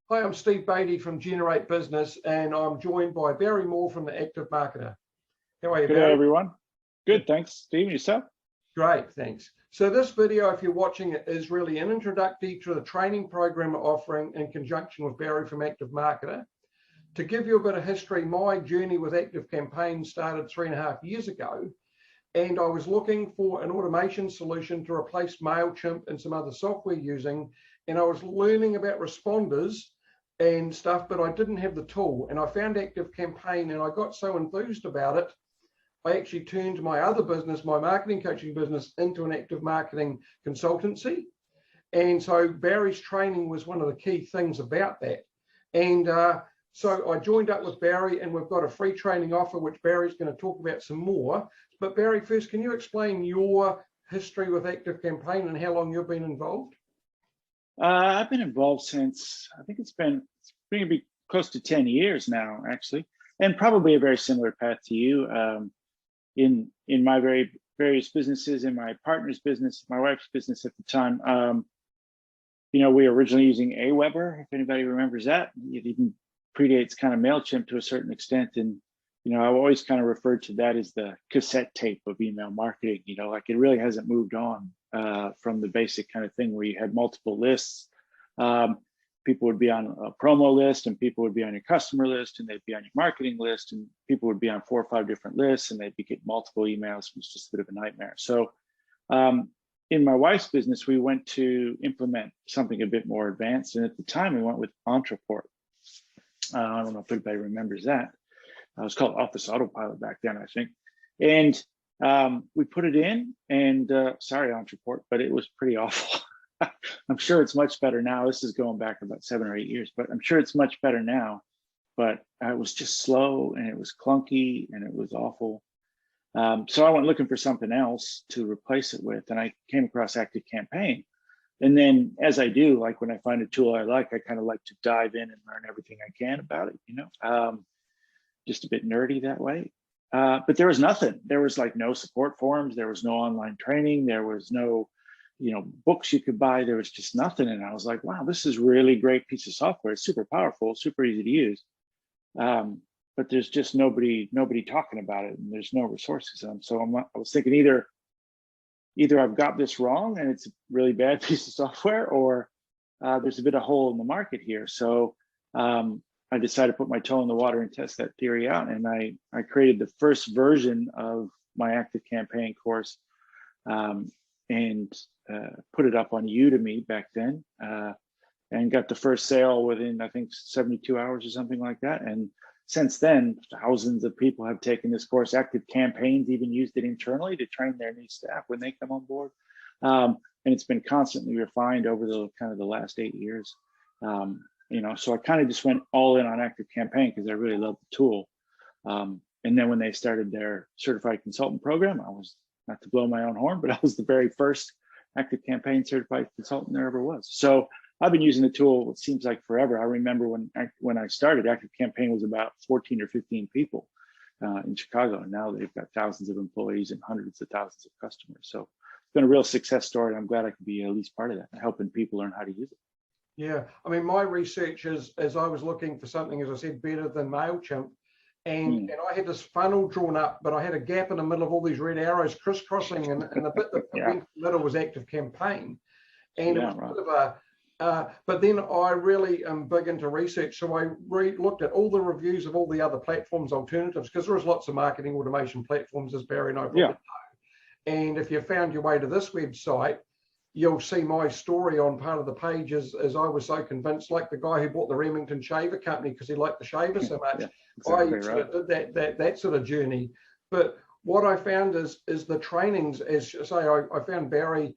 Hi, I'm Steve Beatty from Generate Business, and I'm joined by Barry Moore from the Active Marketer. How are you, Barry? Good day, everyone. Good, thanks. Steve, yourself? Great, thanks. So this video, if you're watching it, is really an introductory to the training program we're offering in conjunction with Barry from Active Marketer. To give you a bit of history, my journey with ActiveCampaign started 3.5 years ago, and I was looking for an automation solution to replace MailChimp and some other software using, and I was learning about responders and stuff, but I didn't have the tool. And I found ActiveCampaign, and I got so enthused about it, I actually turned my other business, my marketing coaching business, into an active marketing consultancy. And so Barry's training was one of the key things about that. And so I joined up with Barry, and we've got a free training offer, which Barry's going to talk about some more. But Barry, first, can you explain your history with ActiveCampaign and how long you've been involved? I've been involved since, I think it's going to be close to 10 years now, actually, and probably a very similar path to you. In my various businesses, in my partner's business, my wife's business at the time, we were originally using Aweber, if anybody remembers that. It even predates kind of MailChimp to a certain extent. And, I've always kind of referred to that as the cassette tape of email marketing. Like it really hasn't moved on from the basic kind of thing where you had multiple lists. People would be on a promo list, and people would be on your customer list, and they'd be on your marketing list, and people would be on 4 or 5 different lists, and they'd be getting multiple emails. It was just a bit of a nightmare. So in my wife's business, we went to implement something a bit more advanced. And at the time, we went with Entreport. I don't know if anybody remembers that. It was called Office Autopilot back then, I think. And we put it in, and sorry, Entreport, but it was pretty awful. I'm sure it's much better now. This is going back about 7 or 8 years, but I'm sure it's much better now. But it was just slow, and it was clunky, and it was awful. So I went looking for something else to replace it with, and I came across ActiveCampaign. And then, as I do, like when I find a tool I like, I kind of like to dive in and learn everything I can about it. Just a bit nerdy that way. But there was nothing. There was like no support forums. There was no online training. There was no books you could buy. There was just nothing. And I was like, wow, this is really great piece of software. It's super powerful, super easy to use. But there's just nobody talking about it, and there's no resources. So I was thinking either I've got this wrong and it's a really bad piece of software, or there's a bit of hole in the market here. So I decided to put my toe in the water and test that theory out. And I created the first version of my ActiveCampaign course, and put it up on Udemy back then, and got the first sale within, I think, 72 hours or something like that. And since then, thousands of people have taken this course. ActiveCampaign's even used it internally to train their new staff when they come on board. And it's been constantly refined over the kind of the last 8 years. So I kind of just went all in on ActiveCampaign because I really loved the tool. And then when they started their certified consultant program, I was, not to blow my own horn, but I was the very first ActiveCampaign certified consultant there ever was. So I've been using the tool, it seems like forever. I remember when I started, ActiveCampaign was about 14 or 15 people in Chicago, and now they've got thousands of employees and hundreds of thousands of customers. So it's been a real success story, and I'm glad I could be at least part of that, helping people learn how to use it. Yeah, I mean, my research is, as I was looking for something, as I said, better than MailChimp, and I had this funnel drawn up, but I had a gap in the middle of all these red arrows crisscrossing, and the bit that went in the middle was ActiveCampaign. And it was a bit of a, but then I really am big into research, so I looked at all the reviews of all the other platforms, alternatives, because there's lots of marketing automation platforms, as Barry and I both know. And if you found your way to this website, you'll see my story on part of the page as I was so convinced, like the guy who bought the Remington Shaver Company because he liked the shaver so much. I sort of did that sort of journey. But what I found is the trainings, as I say, I found Barry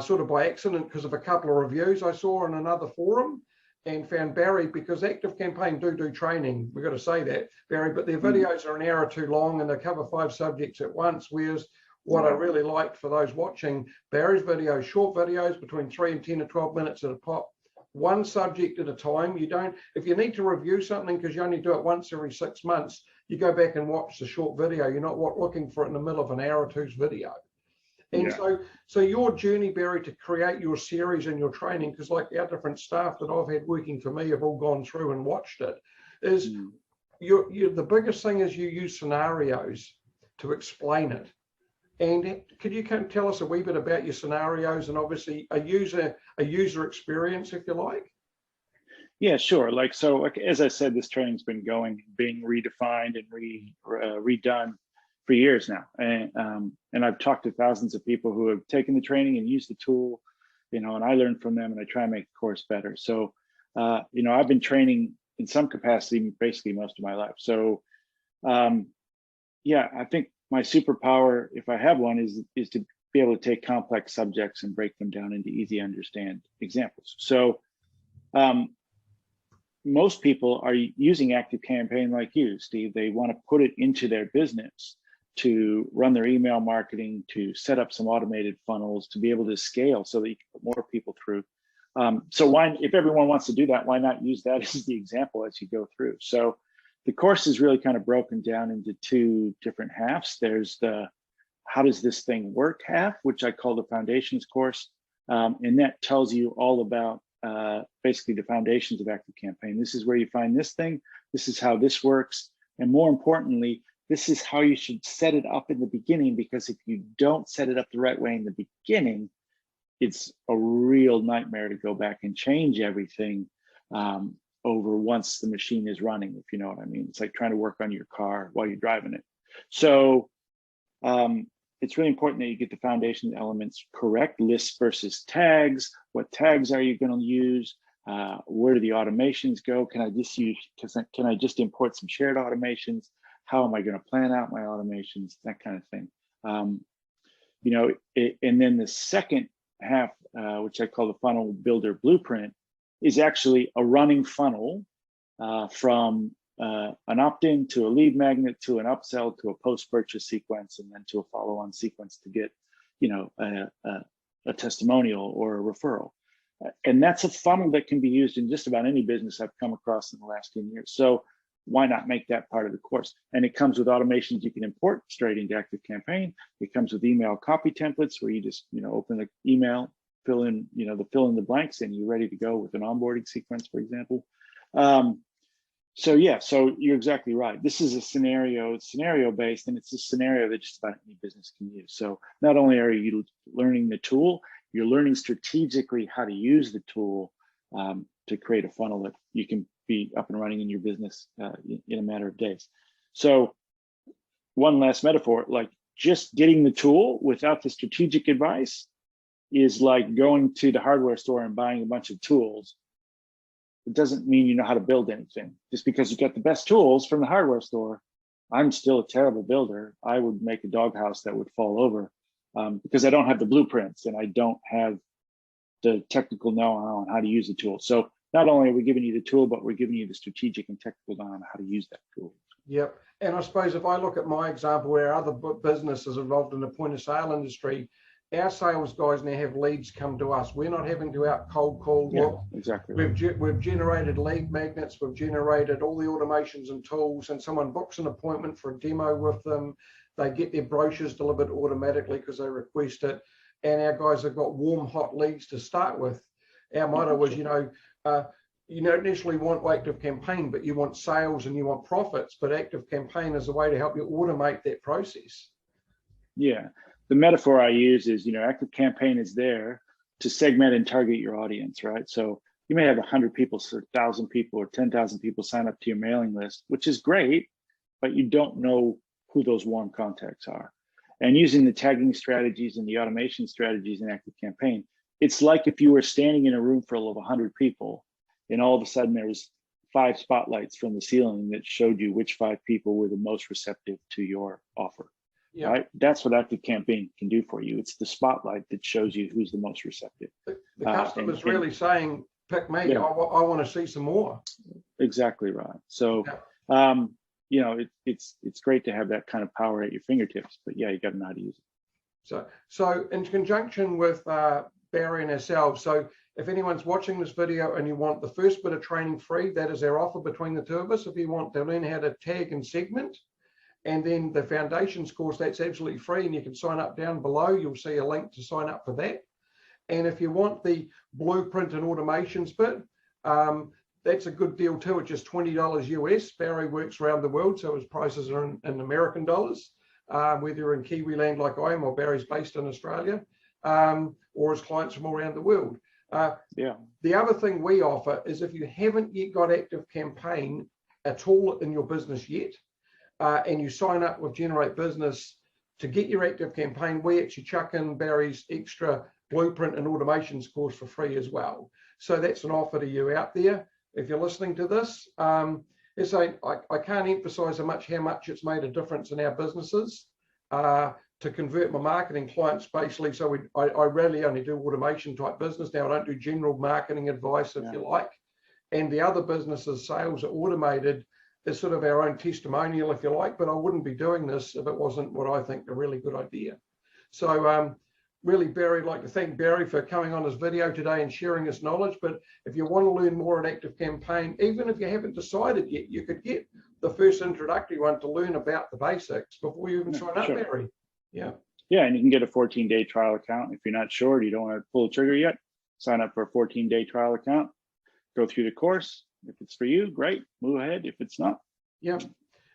sort of by accident because of a couple of reviews I saw in another forum, and found Barry because ActiveCampaign do training. We've got to say that, Barry, but their videos are an hour too long and they cover 5 subjects at once, whereas what I really liked for those watching Barry's videos, short videos between 3 and 10 to 12 minutes at a pop, one subject at a time. You don't, if you need to review something because you only do it once every 6 months, you go back and watch the short video. You're not looking for it in the middle of an hour or two's video. And so your journey, Barry, to create your series and your training, because like our different staff that I've had working for me have all gone through and watched it, is the biggest thing is you use scenarios to explain it. And could you tell us a wee bit about your scenarios and obviously a user experience, if you like? Yeah, sure. Like as I said, this training's been being redefined and redone for years now, and I've talked to thousands of people who have taken the training and used the tool, and I learn from them and I try and make the course better. So, I've been training in some capacity basically most of my life. So, yeah, I think my superpower, if I have one, is to be able to take complex subjects and break them down into easy to understand examples. So, most people are using ActiveCampaign like you, Steve. They want to put it into their business to run their email marketing, to set up some automated funnels, to be able to scale so that you can put more people through. So why, if everyone wants to do that, why not use that as the example as you go through? So the course is really kind of broken down into two different halves. There's the how does this thing work half, which I call the foundations course. And that tells you all about basically the foundations of ActiveCampaign. This is where you find this thing. This is how this works. And more importantly, this is how you should set it up in the beginning, because if you don't set it up the right way in the beginning, it's a real nightmare to go back and change everything over once the machine is running, if you know what I mean. It's like trying to work on your car while you're driving it. So it's really important that you get the foundation elements correct. Lists versus tags. What tags are you going to use? Where do the automations go? Can I just import some shared automations? How am I going to plan out my automations? That kind of thing. And then the second half, which I call the funnel builder blueprint, is actually a running funnel from an opt-in to a lead magnet to an upsell to a post-purchase sequence, and then to a follow-on sequence to get, a testimonial or a referral. And that's a funnel that can be used in just about any business I've come across in the last 10 years. So why not make that part of the course? And it comes with automations you can import straight into ActiveCampaign. It comes with email copy templates where you just, open the email, fill in the blanks, and you're ready to go with an onboarding sequence, for example. So you're exactly right. This is it's scenario based, and it's a scenario that just about any business can use. So not only are you learning the tool, you're learning strategically how to use the tool to create a funnel that you can be up and running in your business in a matter of days. So one last metaphor, like just getting the tool without the strategic advice is like going to the hardware store and buying a bunch of tools. It doesn't mean you know how to build anything. Just because you get the best tools from the hardware store, I'm still a terrible builder. I would make a doghouse that would fall over because I don't have the blueprints and I don't have the technical know-how on how to use the tool. So not only are we giving you the tool, but we're giving you the strategic and technical know-how on how to use that tool. Yep. And I suppose if I look at my example where other businesses involved in the point of sale industry, our sales guys now have leads come to us. We're not having to out cold call. Yeah, exactly. We've generated lead magnets. We've generated all the automations and tools, and someone books an appointment for a demo with them. They get their brochures delivered automatically because they request it. And our guys have got warm, hot leads to start with. Our motto was, you don't necessarily want ActiveCampaign, but you want sales and you want profits. But ActiveCampaign is a way to help you automate that process. Yeah. The metaphor I use is, ActiveCampaign is there to segment and target your audience, right? So you may have 100 people, or 1,000 people, or 10,000 people sign up to your mailing list, which is great, but you don't know who those warm contacts are. And using the tagging strategies and the automation strategies in ActiveCampaign, it's like if you were standing in a room full of 100 people, and all of a sudden there was 5 spotlights from the ceiling that showed you which 5 people were the most receptive to your offer. Yep. Right? That's what ActiveCampaign can do for you. It's the spotlight that shows you who's the most receptive. The customer's really saying, pick me, yeah. I want to see some more. Exactly right. So, it's great to have that kind of power at your fingertips, but yeah, you got to know how to use it. So in conjunction with Barry and ourselves, so if anyone's watching this video and you want the first bit of training free, that is our offer between the two of us. If you want to learn how to tag and segment, And then the foundations course, that's absolutely free, and you can sign up down below. You'll see a link to sign up for that. And if you want the blueprint and automations bit, that's a good deal too. It's just $20 US. Barry works around the world, so his prices are in American dollars, whether you're in Kiwi land like I am, or Barry's based in Australia, or his clients from all around the world. The other thing we offer is if you haven't yet got ActiveCampaign at all in your business yet, and you sign up with Generate Business to get your ActiveCampaign, we actually chuck in Barry's extra blueprint and automations course for free as well. So that's an offer to you out there. If you're listening to this, I can't emphasize how much it's made a difference in our businesses to convert my marketing clients basically. So I rarely only do automation type business now. I don't do general marketing advice, if you like. And the other businesses, sales are automated. It's sort of our own testimonial, if you like, but I wouldn't be doing this if it wasn't what I think a really good idea. So really, Barry, I'd like to thank Barry for coming on this video today and sharing his knowledge. But if you want to learn more at ActiveCampaign, even if you haven't decided yet, you could get the first introductory one to learn about the basics before you even sign up, Barry. Yeah, and you can get a 14-day trial account. If you're not sure, you don't want to pull the trigger yet, sign up for a 14-day trial account, go through the course. If it's for you, great, move ahead. If it's not. And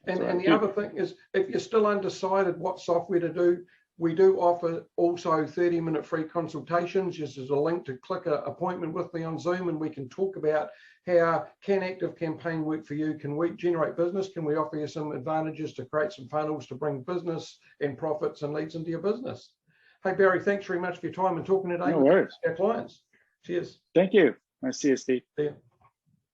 the other thing is, if you're still undecided what software to do, we do offer also 30-minute free consultations. Just as a link to click an appointment with me on Zoom, and we can talk about how can ActiveCampaign work for you? Can we generate business? Can we offer you some advantages to create some funnels to bring business and profits and leads into your business? Hey, Barry, thanks very much for your time and talking today with our clients. Cheers. Thank you. Nice to see you, Steve. See you.